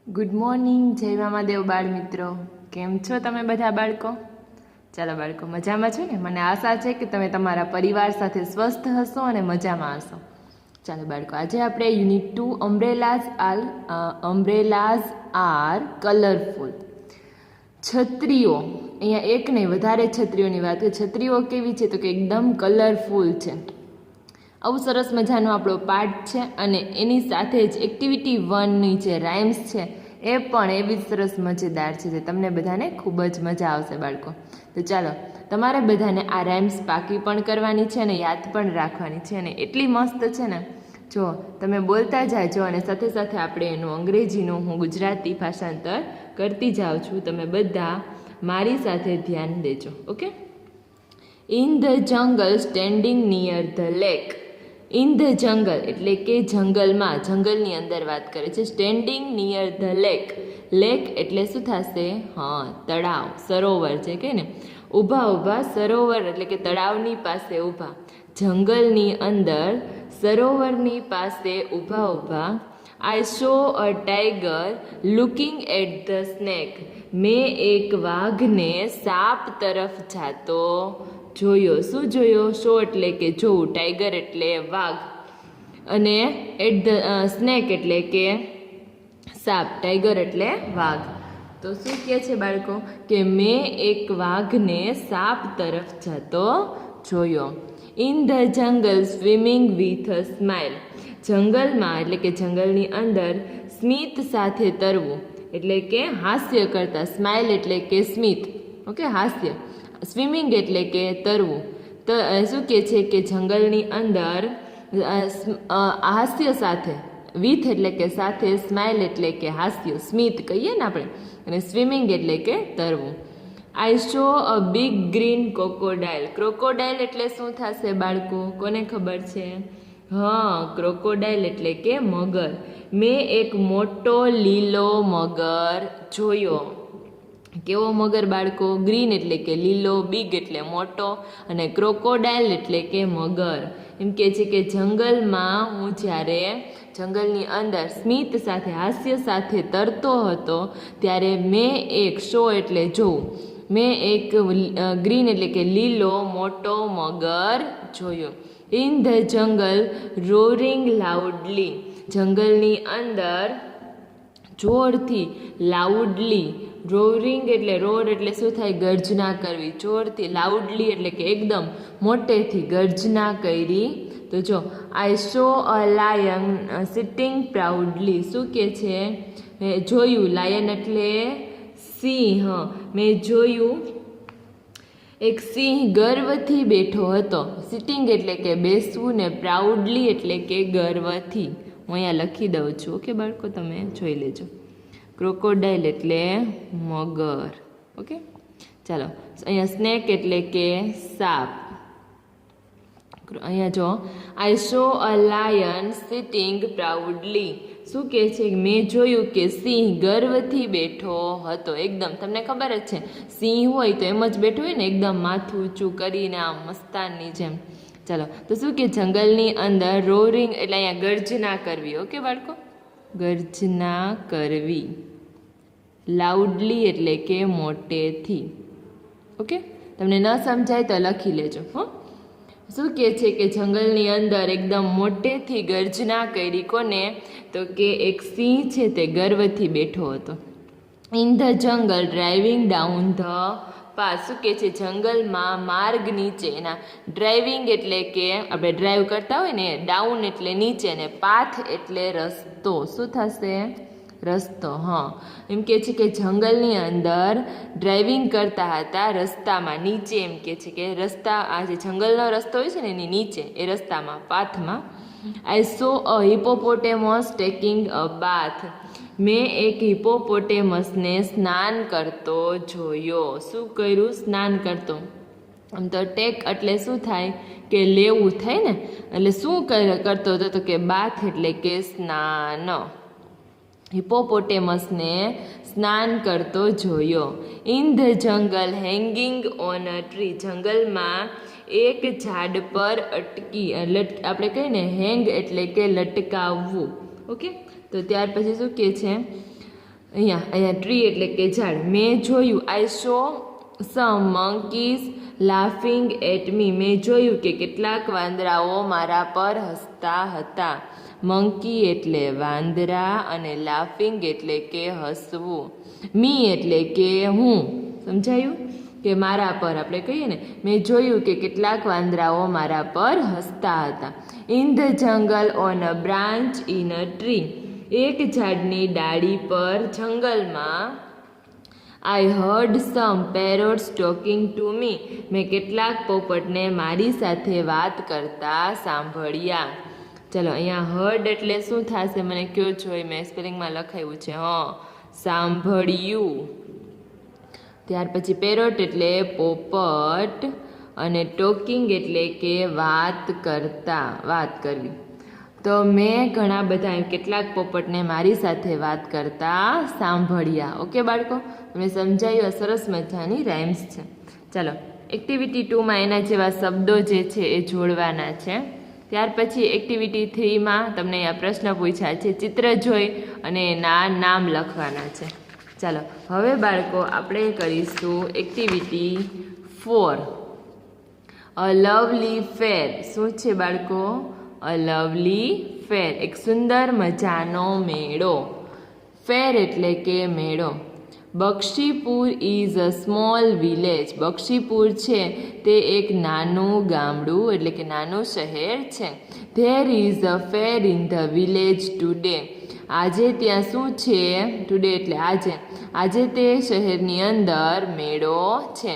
Good morning, જય મામાદેવ બાળ મિત્રો. કેમ છો તમે બધા બાળકો? ચાલો બાળકો, મજામાં છો ને? મને આશા છે કે તમે તમારા પરિવાર સાથે સ્વસ્થ હશો અને મજામાં હશો. ચાલો બાળકો, આજે આપણે યુનિટ 2 અમ્બ્રેલાઝ આર કલરફુલ. છત્રીઓ, અહીંયા એક નહીં વધારે છત્રીઓની વાત છે. છત્રીઓ કેવી છે તો કે એકદમ કલરફુલ છે. આવું સરસ મજાનો આપણો પાઠ છે અને એની સાથે જ એક્ટિવિટી 1ની જે રાઇમ્સ છે એ પણ એવી જ સરસ મજેદાર છે, જે તમને બધાને ખૂબ જ મજા આવશે બાળકો. તો ચાલો, તમારે બધાને આ રાઇમ્સ પાકી પણ કરવાની છે અને યાદ પણ રાખવાની છે. અને એટલી મસ્ત છે ને, જો તમે બોલતા જાજો અને સાથે સાથે આપણે એનું અંગ્રેજીનું હું ગુજરાતી ભાષાંતર કરતી જાઉં છું. તમે બધા મારી સાથે ધ્યાન દેજો. ઓકે. ઇન ધ જંગલ standing near the lake. In the જંગલ એટલે કે જંગલમાં, જંગલની અંદર વાત કરે છે. Standing near the lake. Lake એટલે શું થશે? હા, તળાવ, સરોવર છે કે ને. ઊભા ઊભા સરોવર એટલે કે તળાવની પાસે ઊભા. જંગલની અંદર સરોવરની પાસે ઊભા ઊભા. I saw a tiger looking at the snake. મેં એક વાઘને સાપ તરફ જાતો જોયો. શું જોયો? શો એટલે કે જોવું, ટાઈગર એટલે વાઘ, અને એટ ધ સ્નેક એટલે કે સાપ, ટાઈગર એટલે વાઘ. તો શું કહે છે બાળકો? કે મેં એક વાઘને સાપ તરફ જતો જોયો. ઇન ધ જંગલ સ્વિમિંગ વિથ અ સ્માઇલ. જંગલમાં એટલે કે જંગલની અંદર સ્મિત સાથે તરવું એટલે કે હાસ્ય કરતા. સ્માઇલ એટલે કે સ્મિત, ઓકે, હાસ્ય. સ્વિમિંગ એટલે કે તરવું. તો શું કહે છે કે જંગલની અંદર હાસ્ય સાથે, વિથ એટલે કે સાથે, સ્માઇલ એટલે કે હાસ્ય, સ્મિત કહીએ ને આપણે, અને સ્વિમિંગ એટલે કે તરવું. I saw a big green crocodile. Crocodile એટલે શું થશે બાળકો? કોને ખબર છે? હા, ક્રોકોડાઇલ એટલે કે મગર. મેં એક મોટો લીલો મગર જોયો. કેવો મગર બાળકો? ગ્રીન એટલે કે લીલો, બિગ એટલે મોટો, અને ક્રોકોડાઇલ એટલે કે મગર. એમ કે છે કે જંગલમાં હું જ્યારે જંગલની અંદર સ્મિત સાથે, હાસ્ય સાથે તરતો હતો ત્યારે મેં એક, શો એટલે જોવું, મેં એક ગ્રીન એટલે કે લીલો મોટો મગર જોયો. ઇન ધ જંગલ રોરિંગ લાઉડલી. જંગલની અંદર જોરથી, લાઉડલી. રોરિંગ એટલે રોર એટલે શું થાય? ગર્જના કરવી. જોરથી, લાઉડલી એટલે કે એકદમ મોટેથી ગર્જના કરી. તો જો, આઈ saw a lion sitting proudly. શું કે છે? મેં જોયું, લાયન એટલે સિંહ. મેં જોયું એક સિંહ ગર્વથી બેઠો હતો. સિટિંગ એટલે કે બેસવું, ને પ્રાઉડલી એટલે કે ગર્વથી. હું અહીંયા લખી દઉં છું, ઓકે બાળકો, તમે જોઈ લેજો. ક્રોકોડાઇલ એટલે મગર. ઓકે, ચાલો. અહીંયા સ્નેક એટલે કે સાપ. અહીંયા જો, આઈ saw a lion sitting proudly. શું કહે છે? મેં જોયું કે સિંહ ગર્વથી બેઠો હતો. એકદમ, તમને ખબર જ છે, સિંહ હોય તો એમ જ બેઠો હોય ને, એકદમ માથું ઊંચું કરીને, આમ મસ્તાનની જેમ. ચાલો, તો શું કે જંગલની અંદર રોરિંગ એટલે અહીંયા ગર્જના કરવી. ઓકે બાળકો, ગર્જના કરવી. લાઉડલી એટલે કે મોટેથી. ઓકે, તમને ન સમજાય તો લખી લેજો. હો, શું કહે છે કે જંગલની અંદર એકદમ મોટેથી ગર્જના કરી. કોને? તો કે એક સિંહ છે તે ગર્વથી બેઠો હતો. ઇન ધ જંગલ ડ્રાઇવિંગ ડાઉન ધ પાથ. શું કહે છે? જંગલમાં માર્ગ નીચે. એના ડ્રાઇવિંગ એટલે કે આપણે ડ્રાઈવ કરતા હોય ને, ડાઉન એટલે નીચે, ને પાથ એટલે રસ્તો. શું થશે? રસ્તો. હા, એમ કે છે કે જંગલની અંદર ડ્રાઇવિંગ કરતા હતા રસ્તામાં, નીચે. એમ કે છે કે રસ્તા, આ જે જંગલનો રસ્તો હોય છે ને એની નીચે, એ રસ્તામાં, પાથમાં. આઈ saw a hippopotamus taking a બાથ. મેં એક હિપોપોટેમસને સ્નાન કરતો જોયો. શું કર્યું? સ્નાન કરતો. આમ તો ટેક એટલે શું થાય? કે લેવું થાય ને. એટલે શું કરતો હતો? તો કે બાથ એટલે કે સ્નાન. હિપોપોટેમસને સ્નાન કરતો જોયો. ઇન ધ જંગલ હેંગિંગ ઓન અ ટ્રી. જંગલમાં એક ઝાડ પર અટકી, આપણે કહીએ ને હેંગ એટલે કે લટકાવવું. ઓકે, તો ત્યાર પછી શું કહે છે? અહીંયા ટ્રી એટલે કે ઝાડ. મેં જોયું, આઈ સો સમ મંકીઝ લાફિંગ એટ મી. મેં જોયું કે કેટલાક વાંદરાઓ મારા પર હસતા હતા. મંકી એટલે વાંદરા અને લાફિંગ એટલે કે હસવું. મી એટલે કે હું. સમજાયું? કે મારા પર આપણે કહીએ ને, મેં જોયું કે કેટલાક વાંદરાઓ મારા પર હસતા હતા. In the jungle on a branch in a tree. એક ઝાડની ડાળી પર જંગલમાં. I heard some parrots talking to me. મેં કેટલાક પોપટને મારી સાથે વાત કરતા સાંભળ્યા. ચલો, અહીંયા હર્ડ એટલે શું થશે મને કયો છો? મેં સ્પેલિંગમાં લખાયું છે. સાંભળ્યું. ત્યાર પછી પેરોટ એટલે પોપટ અને ટોકિંગ એટલે કે વાત કરતા, વાત કરવી. તો મેં ઘણા બધા કેટલાક પોપટને મારી સાથે વાત કરતા સાંભળ્યા. ઓકે બાળકો, તમને સમજાયું? સરસ મજાની રાઇમ્સ છે. ચાલો, એક્ટિવિટી 2માં એના જેવા શબ્દો જે છે એ જોડવાના છે. ત્યાર પછી એક્ટિવિટી 3માં તમને આ પ્રશ્ન પૂછ્યા છે, ચિત્ર જોઈ અને એના નામ લખવાના છે. ચાલો, હવે બાળકો આપણે કરીશું એક્ટિવિટી 4. અ લવલી ફેર. શું છે બાળકો? અ લવલી ફેર, એક સુંદર મજાનો મેળો. ફેર એટલે કે મેળો. Bakshipur is a small village. Bakshipur છે તે એક નાનું ગામડું એટલે કે નાનું શહેર છે. There is a fair in the village today. આજે ત્યાં શું છે? ટુડે એટલે આજે. આજે તે શહેરની અંદર મેળો છે.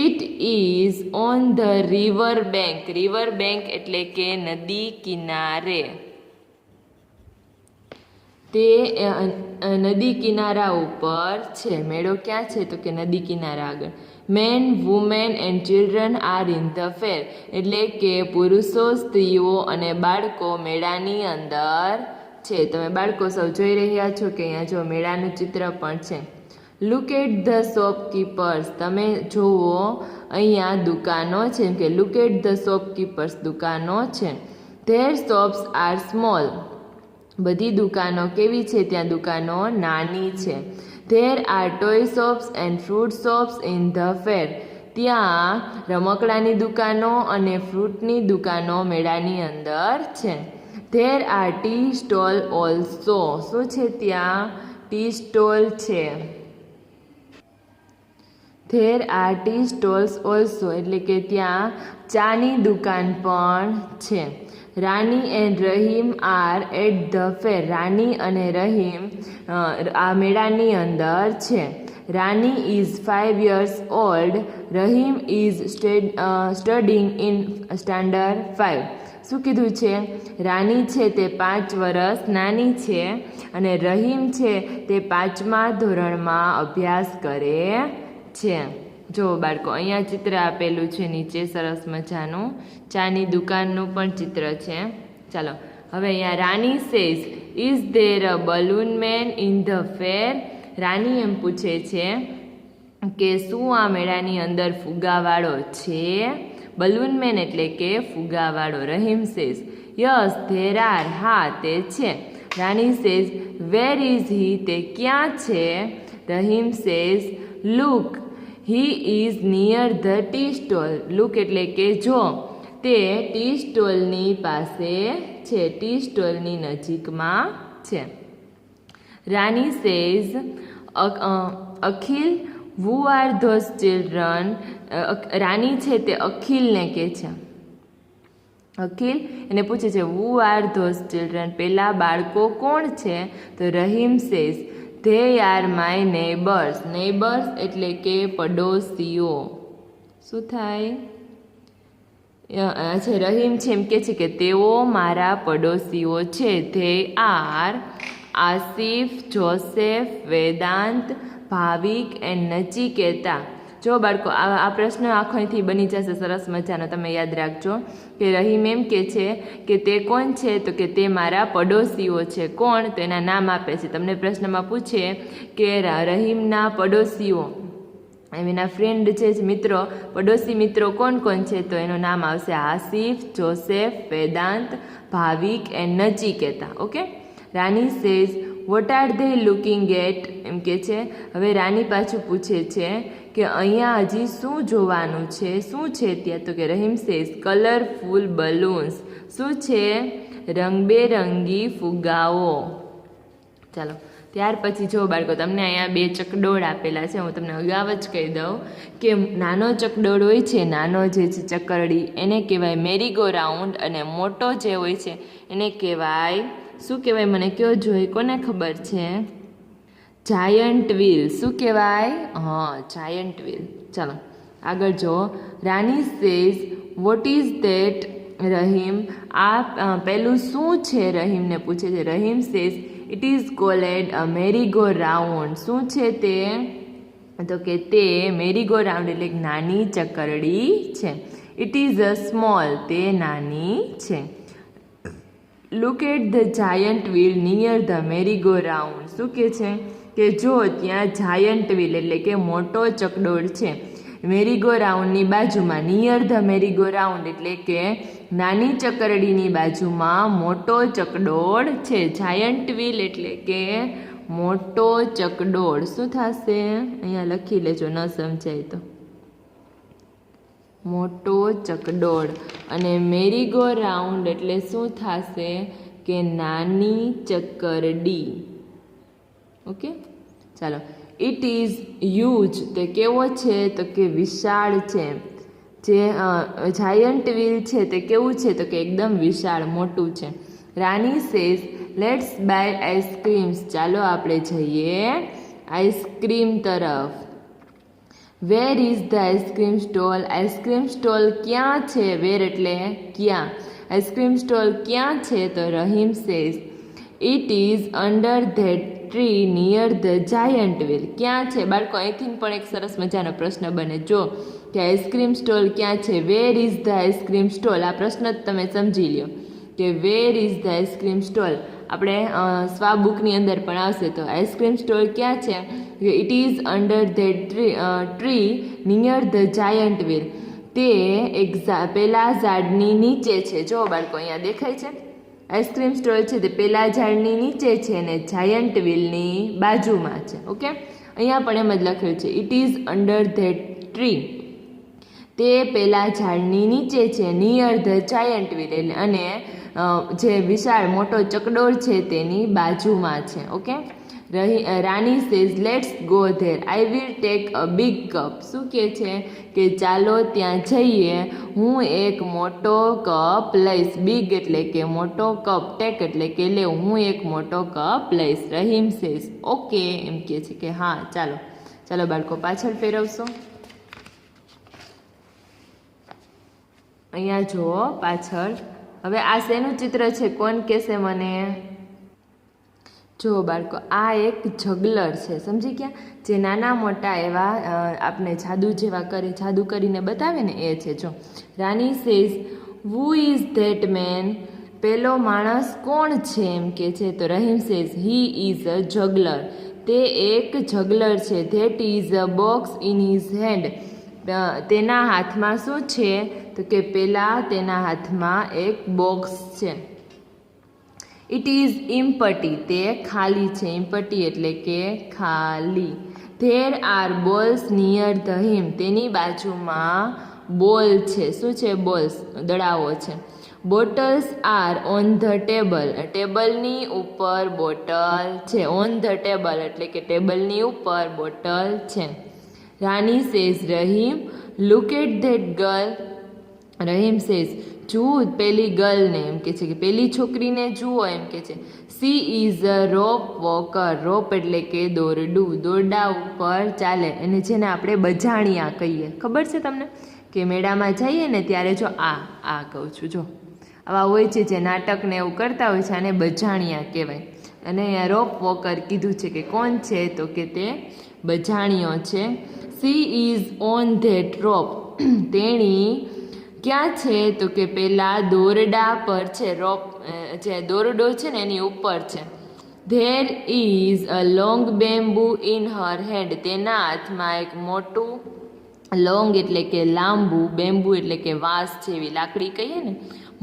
It is on the river bank. River bank એટલે કે નદી કિનારે. તે નદી કિનારા ઉપર છે. મેળો ક્યાં છે? તો કે નદી કિનારા આગળ. Man, women and children are in the fair. એટલે કે પુરુષો, સ્ત્રીઓ અને બાળકો મેળાની અંદર છે. તમે બાળકો સૌ જોઈ રહ્યા છો કે અહીંયા જો મેળાનું ચિત્ર પણ છે. Look at the shopkeepers. તમે જુઓ અહીંયા દુકાનો છે કે લુક એટ ધ શોપકીપર્સ, દુકાનો છે. There shops are small. બધી દુકાનો કેવી છે? ત્યાં દુકાનો નાની છે. There are toy shops and fruit shops in the fair. ત્યાં રમકડાની દુકાનો અને ફ્રૂટની દુકાનો મેળાની અંદર છે. There are tea stall also. શું છે ત્યાં? ટી સ્ટોલ છે. There are tea stalls also એટલે કે ત્યાં ચાની દુકાન પણ છે. Rani and Rahim are at the fair. Rani અને રહીમ આ મેળાની અંદર છે. Rani is 5 years old. Rahim is studying in standard 5. શું કીધું છે? રાની છે તે 5 વર્ષ નાની છે અને રહીમ છે તે 5મા ધોરણમાં અભ્યાસ કરે છે. જો બાળકો, અહીંયા ચિત્ર આપેલું છે નીચે સરસ મજાનું. ચાની દુકાનનું પણ ચિત્ર છે. ચાલો, હવે અહીંયા Rani says, is there a balloon man in the fair. Rani એમ પૂછે છે કે શું આ મેળાની અંદર ફુગાવાળો છે? બલૂન મેન એટલે કે ફુગાવાળો. Rahim says, yes there are. હા, તે છે. Rani says, where is he. તે ક્યાં છે? Rahim says, look he is near the tea stall. Look એટલે કે જો, તે ટી સ્ટોલની પાસે છે, ટી સ્ટોલની નજીકમાં છે. Rani says, Akhil who are those children. Rani છે તે અખિલને કહે છે. અખિલ એને પૂછે છે હુ આર ધોઝ ચિલ્ડ્રન. પેલા બાળકો કોણ છે? તો Rahim says, they are my neighbours. Neighbours એટલે કે પડોશીઓ. શું થાય? છે રહીમ છે એમ કે છે કે તેઓ મારા પડોશીઓ છે. They are Asif, Joseph, Vedant, Bhavik and Nachiketa. જો બાળકો, આ પ્રશ્ન આંખોથી બની જશે સરસ મજાનો. તમે યાદ રાખજો કે રહીમ એમ કે છે કે તે કોણ છે? તો કે તે મારા પડોશીઓ છે. કોણ? તો એના નામ આપે છે. તમને પ્રશ્નમાં પૂછે કે રહીમના પડોશીઓ, એના ફ્રેન્ડ છે મિત્રો, પડોશી મિત્રો કોણ કોણ છે? તો એનું નામ આવશે Asif, Joseph, Vedant, Bhavik and Nachiketa. Okay. Rani says, what are they looking at એમ કે છે. હવે રાની પાછું પૂછે છે કે અહીંયા હજી શું જોવાનું છે, શું છે ત્યાં? તો કે રહીમ સેઝ કલરફુલ બલૂન્સ. શું છે? રંગબેરંગી ફુગ્ગાઓ. ચાલો ત્યાર પછી જો બાળકો તમને અહીંયા બે ચકડોળ આપેલા છે. હું તમને અગાઉ જ કહી દઉં કે નાનો ચકડોળ હોય છે, નાનો જે છે ચકરડી, એને કહેવાય મેરીગો રાઉન્ડ, અને મોટો જે હોય છે એને કહેવાય, શું કહેવાય મને કયો જોઈ, કોને ખબર છે? Giant wheel. શું કહેવાય? હા, જાયન્ટ વ્હીલ. ચાલો આગળ જો. Rani says what is that Rahim. આ પેલું શું છે? રહીમને પૂછે છે. Rahim says it is called a merry go round. શું છે તે? તો કે તે મેરીગો રાઉન્ડ એટલે નાની ચકરડી છે. It is a small. તે નાની છે. Look at the giant wheel near the મેરીગો round. શું કે છે? કે જો ત્યાં જાયન્ટ વ્હીલ એટલે કે મોટો ચકડોળ છે મેરીગો રાઉન્ડની બાજુમાં. નિયર ધ મેરીગો રાઉન્ડ એટલે કે નાની ચકરડીની બાજુમાં મોટો ચકડોળ છે. જાયન્ટ વ્હીલ એટલે કે મોટો ચકડોળ. શું થશે? અહીંયા લખી લેજો, ન સમજાય તો. મોટો ચકડોળ. અને મેરીગો રાઉન્ડ એટલે શું થશે? કે નાની ચકરડી. ઓકે, ચાલો. It is huge. તે કેવો છે? તો કે વિશાળ છે. જે જાયન્ટ વ્હીલ છે તે કેવું છે? તો કે એકદમ વિશાળ, મોટું છે. Rani says let's by ice creams. ચાલો આપણે જઈએ આઈસ્ક્રીમ તરફ. Where is the ice cream stall. Ice cream stall ક્યાં છે? વેર એટલે ક્યાં. આઈસ્ક્રીમ સ્ટોલ ક્યાં છે? તો Rahim says it is under that tree near the giant wheel. ક્યાં છે બાળકો? અહીંથી પણ એક સરસ મજાનો પ્રશ્ન બને. જો કે આઈસ્ક્રીમ સ્ટોલ ક્યાં છે? Where is the ice cream stall. આ પ્રશ્ન જ તમે સમજી લ્યો કે where is the ice cream stall. આપણે સ્વા બુકની અંદર પણ આવશે. તો આઈસ્ક્રીમ સ્ટોલ ક્યાં છે? It is under that tree near the giant wheel. તે એક પેલા ઝાડની નીચે છે. જો બાળકો અહીંયા દેખાય છે આઈસ્ક્રીમ સ્ટોલ છે તે પેલા ઝાડની નીચે છે અને જાયન્ટ વ્હીલની બાજુમાં છે. ઓકે, અહીંયા પણ એમ જ લખ્યું છે it is under that tree. તે પેલા ઝાડની નીચે છે. નિયર ધ જાયન્ટ વ્હીલ અને જે વિશાળ મોટો ચકડોળ છે તેની બાજુમાં છે. Okay, Rani says let's go there. I will take a big cup. શું કહે છે? કે ચાલો ત્યાં જઈએ, હું એક મોટો કપ લઈશ. બિગ એટલે કે મોટો, કપ ટેક એટલે કે લેવું. હું એક મોટો કપ લઈશ. રહીમ સેઝ ઓકે એમ કહે છે કે હા ચાલો. ચાલો બાળકો પાછળ ફેરવશો. અહીંયા જુઓ પાછળ. હવે આ શેનું ચિત્ર છે? કોણ કહેશે મને? જો બાળકો આ એક જગલર છે. સમજી ગયા? જે નાના મોટા એવા આપણે જાદુ જેવા કરે, જાદુ કરીને બતાવે ને એ છે. જો Rani says who is that man. પેલો માણસ કોણ છે એમ કે છે. તો Rahim says he is a juggler. તે એક જગલર છે. That is a box in his hand. તેના હાથમાં શું છે? તો કે પેલા તેના હાથમાં એક બોક્સ છે. It is empty. તે ખાલી છે. ઇમ્પટી એટલે કે ખાલી. There are balls near the him. તેની બાજુમાં બોલ છે. શું છે? બોલ્સ, દડાઓ છે. Bottles are on the table. ટેબલની ઉપર બોટલ છે. ઓન ધ ટેબલ એટલે કે ટેબલની ઉપર બોટલ છે. Rani says Rahim look at that girl. Rahim says જુઓ પેલી ગર્લને એમ કે છે કે પેલી છોકરીને જુઓ એમ કે છે. She is a rope walker. Rope એટલે કે દોરડું, દોરડા ઉપર ચાલે. અને જેને આપણે બજાણિયા કહીએ. ખબર છે તમને કે મેળામાં જઈએ ને ત્યારે જો આ કહું છું, જો આવા હોય છે જે નાટકને એવું કરતા હોય છે, આને બજાણિયા કહેવાય. અને અહીંયા રોપ વોકર કીધું છે કે કોણ છે? તો કે તે બજાણિયો છે. સી ઇઝ ઓન ધેટ રોપ. તેણી ક્યાં છે? તો કે પેલા દોરડા પર છે. રોપ જે દોરડો છે ને એની ઉપર છે. There is a long bamboo in her hand. તેના હાથમાં એક મોટું, લોંગ એટલે કે લાંબુ, બેમ્બુ એટલે કે વાંસ જેવી લાકડી કહીએ ને,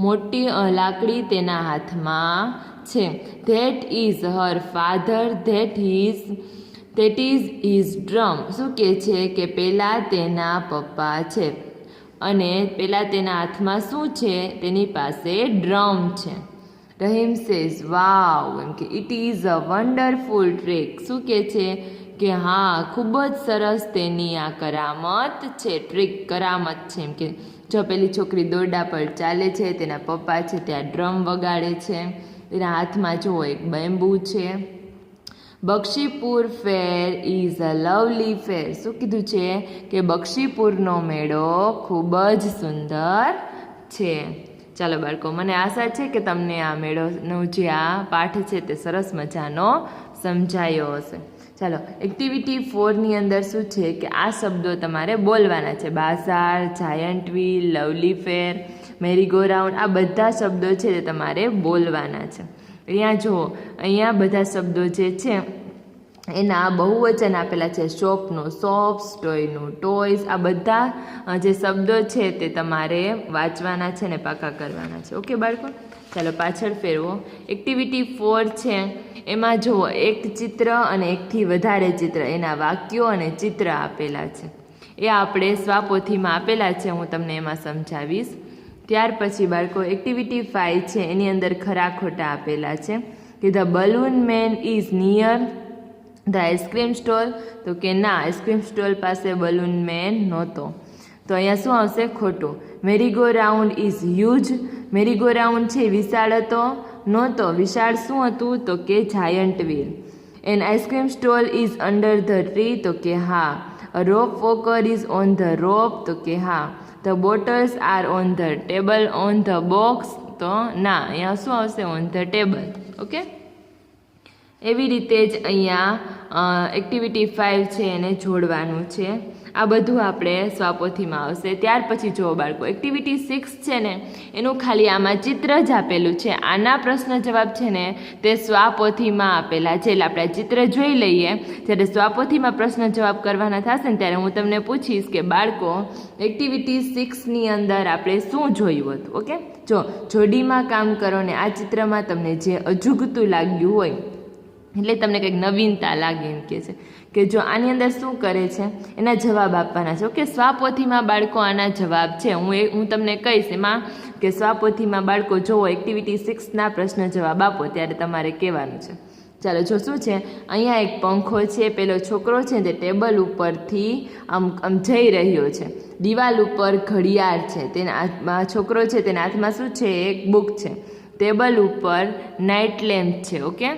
મોટી લાકડી તેના હાથમાં છે. That is her father, that is his drum. શું કહે છે કે પેલા તેના પપ્પા છે અને પેલા તેના હાથમાં શું છે, તેની પાસે ડ્રમ છે. રહીમ સેઝ વાવ, એમ કે it is a wonderful trick. શું કહે છે કે હા, ખૂબ જ સરસ તેની આ કરામત છે. ટ્રીક કરામત છે. એમ કે જો પેલી છોકરી દોરડા પર ચાલે છે, તેના પપ્પા છે ત્યાં ડ્રમ વગાડે છે, તેના હાથમાં જો એક બેમ્બુ છે. બક્ષીપુર ફેર ઇઝ અ લવલી ફેર. શું કીધું છે કે બક્ષીપુરનો મેળો ખૂબ જ સુંદર છે. ચાલો બાળકો, મને આશા છે કે તમને આ મેળોનો જે આ પાઠ છે તે સરસ મજાનો સમજાયો હશે. ચાલો, એક્ટિવિટી 4ની અંદર શું છે કે આ શબ્દો તમારે બોલવાના છે. બાઝાર, જાયન્ટ વ્હીલ, લવલી ફેર, મેરીગો રાઉન્ડ, આ બધા શબ્દો છે તે તમારે બોલવાના છે. અહીંયા જુઓ, અહીંયા બધા શબ્દો જે છે એના બહુવચન આપેલા છે. શોપનું શોપ્સ, ટોયનું ટોયસ, આ બધા જે શબ્દો છે તે તમારે વાંચવાના છે ને પાકા કરવાના છે. ઓકે બાળકો, ચાલો પાછળ ફેરવો. એક્ટિવિટી 4 છે એમાં જુઓ, એક ચિત્ર અને એકથી વધારે ચિત્ર, એના વાક્યો અને ચિત્ર આપેલા છે. એ આપણે સ્વાપોથીમાં આપેલા છે, હું તમને એમાં સમજાવીશ. ત્યાર પછી બાળકો એક્ટિવિટી 5 છે એની અંદર ખરા ખોટા આપેલા છે કે the balloon man is near the ice cream stall. તો કે ના, આઈસ્ક્રીમ સ્ટોલ પાસે બલૂન મેન નહોતો. તો અહીંયા શું આવશે? ખોટું. Merry go round is huge. Merry go round છે વિશાળ હતો? નહોતો. વિશાળ શું હતું? તો કે giant wheel. An ice cream stall is under the tree. તો કે હા. A rope walker is on the rope. તો કે હા. The bottles are on the table on the box. તો ના, અહીંયા શું આવશે? On the table. ઓકે, એવી રીતે જ અહીંયા એક્ટિવિટી 5 છે એને જોડવાનું છે. આ બધું આપણે સ્વાપોથીમાં આવશે. ત્યાર પછી જુઓ બાળકો, એક્ટિવિટી 6 છે ને એનું ખાલી આમાં ચિત્ર જ આપેલું છે. આના પ્રશ્ન જવાબ છે ને તે સ્વાપોથીમાં આપેલા છે. એટલે આપણે ચિત્ર જોઈ લઈએ, જ્યારે સ્વાપોથીમાં પ્રશ્ન જવાબ કરવાના થશે ને ત્યારે હું તમને પૂછીશ કે બાળકો એક્ટિવિટી 6ની અંદર આપણે શું જોયું હતું. ઓકે, જો જોડીમાં કામ કરો ને આ ચિત્રમાં તમને જે અજુગતું લાગ્યું હોય, એટલે તમને કંઈક નવીનતા લાગે એમ કે છે કે જો આની અંદર શું કરે છે એના જવાબ આપવાના છે. ઓકે, સ્વાપોથીમાં બાળકો આના જવાબ છે. હું તમને કહીશ એમાં કે સ્વાપોથીમાં બાળકો જોવો એક્ટિવિટી 6ના પ્રશ્ન જવાબ આપો ત્યારે તમારે કહેવાનું છે. ચાલો, જો શું છે, અહીંયા એક પંખો છે. પેલો છોકરો છે તે ટેબલ ઉપરથી આમ જઈ રહ્યો છે. દિવાલ ઉપર ઘડિયાળ છે. તેના હાથમાં છોકરો છે, તેના હાથમાં શું છે? એક બુક છે. ટેબલ ઉપર નાઇટ લેમ્પ છે. ઓકે,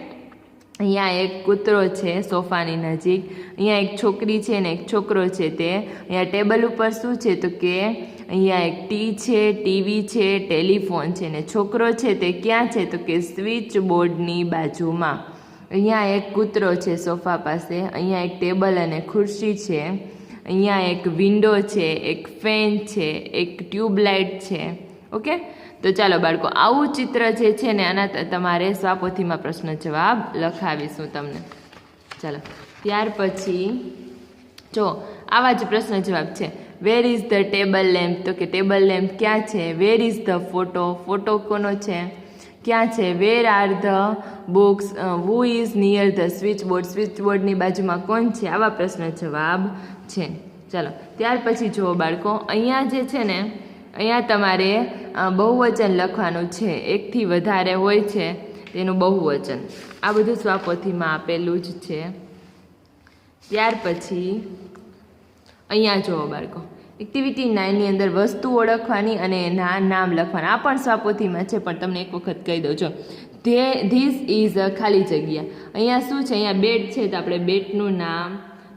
અહીંયા એક કૂતરો છે સોફાની નજીક. અહીંયા એક છોકરી છે ને એક છોકરો છે. તે અહીંયા ટેબલ ઉપર શું છે? તો કે અહીંયા એક ટીવી છે, ટેલિફોન છે. ને છોકરો છે તે ક્યાં છે? તો કે સ્વિચ બોર્ડની બાજુમાં. અહીંયા એક કૂતરો છે સોફા પાસે. અહીંયા એક ટેબલ અને ખુરશી છે. અહીંયા એક વિન્ડો છે, એક ફેન છે, એક ટ્યુબલાઇટ છે. ઓકે, તો ચાલો બાળકો, આવું ચિત્ર જે છે ને આના તમારે સ્વાપોથીમાં પ્રશ્ન જવાબ લખાવીશું તમને. ચાલો, ત્યાર પછી જો આવા જ પ્રશ્ન જવાબ છે. Where is the table lamp? તો કે ટેબલ લેમ્પ ક્યાં છે? Where is the photo? Photo કોનો છે? ક્યાં છે? Where are the books? Who is near the switch board? Switch બોર્ડની બાજુમાં કોણ છે? આવા પ્રશ્ન જવાબ છે. ચાલો, ત્યાર પછી જુઓ બાળકો, અહીંયા જે છે ને અહીંયા તમારે બહુવચન લખવાનું છે. એકથી વધારે હોય છે તેનું બહુવચન. આ બધું સ્વાપોથીમાં આપેલું જ છે. ત્યાર પછી અહીંયા જુઓ બાળકો, એક્ટિવિટી 9ની અંદર વસ્તુ ઓળખવાની અને એના નામ લખવાના. આ પણ સ્વાપોથીમાં છે, પણ તમને એક વખત કહી દઉં. જો ધીસ ઇઝ અ ખાલી જગ્યા. અહીંયા શું છે? અહીંયા બેટ છે, તો આપણે બેટનું નામ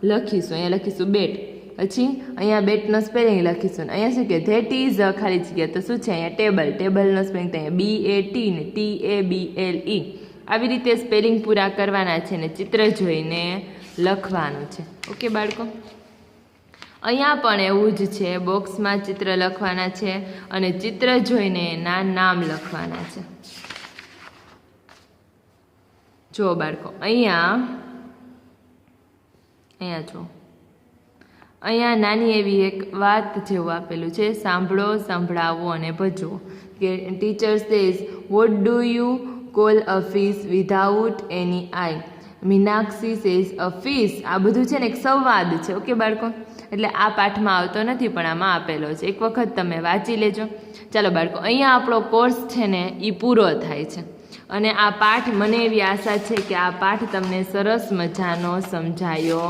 લખીશું. અહીંયા લખીશું બેટ. પછી અહીંયા બેટનો સ્પેલિંગ લખીશું. અહીંયા શું કે ધેટ ઇઝ અ ખાલી જગ્યા. તો શું છે? અહીંયા ટેબલ. ટેબલનો સ્પેલિંગ તો અહીંયા BAT ને TABLE. આવી રીતે સ્પેલિંગ પૂરા કરવાના છે ને ચિત્ર જોઈને લખવાનું છે. ઓકે બાળકો, અહીંયા પણ એવું જ છે. બોક્સમાં ચિત્ર લખવાના છે અને ચિત્ર જોઈને એના નામ લખવાના છે. જો બાળકો, અહીંયા જો અહીંયા નાની એવી એક વાત જેવું આપેલું છે. સાંભળો, સંભળાવો અને ભજવો. કે teacher says what do you call a fish without any I. Meenakshi says a fish. આ બધું છે ને એક સંવાદ છે. ઓકે બાળકો, એટલે આ પાઠમાં આવતો નથી પણ આમાં આપેલો છે. એક વખત તમે વાંચી લેજો. ચાલો બાળકો, અહીંયા આપણો કોર્સ છે ને એ પૂરો થાય છે. અને આ પાઠ, મને એવી આશા છે કે આ પાઠ તમને સરસ મજાનો સમજાયો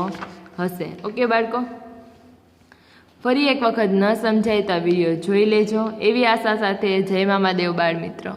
હશે. ઓકે બાળકો, ફરી એક વખત ન સમજાય તો આ વિડીયો જોઈ લેજો એવી આશા સાથે જય મામાદેવ બાળ મિત્રો.